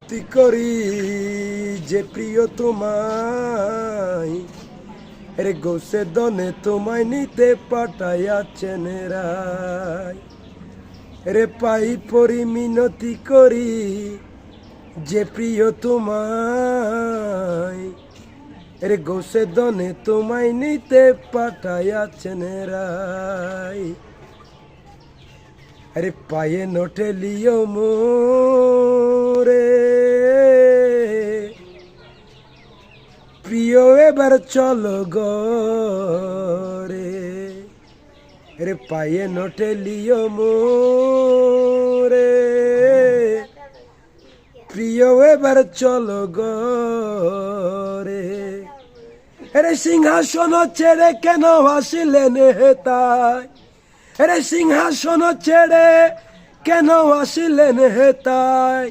তুই করি যে প্রিয় তোমায় রে গোসে দনে তোমায় নিতে পাঠাইয়াছেন রায় রে পাই পরি মিনতি করি যে প্রিয় তোমায় রে গোসে দনে তোমায় নিতে পাঠাইয়াছেন রায় আরে পায়ে নোটে লিও মোরে প্রিয় এবার চলো গরে রে পায়ে নোটে লিও মোরে প্রিয় এবার চলো গরে রে সিংহাসন ছেড়ে কেন আসিলেন হেতায় রে সিংহাসন ছেড়ে কেন আসিলেন হেতায়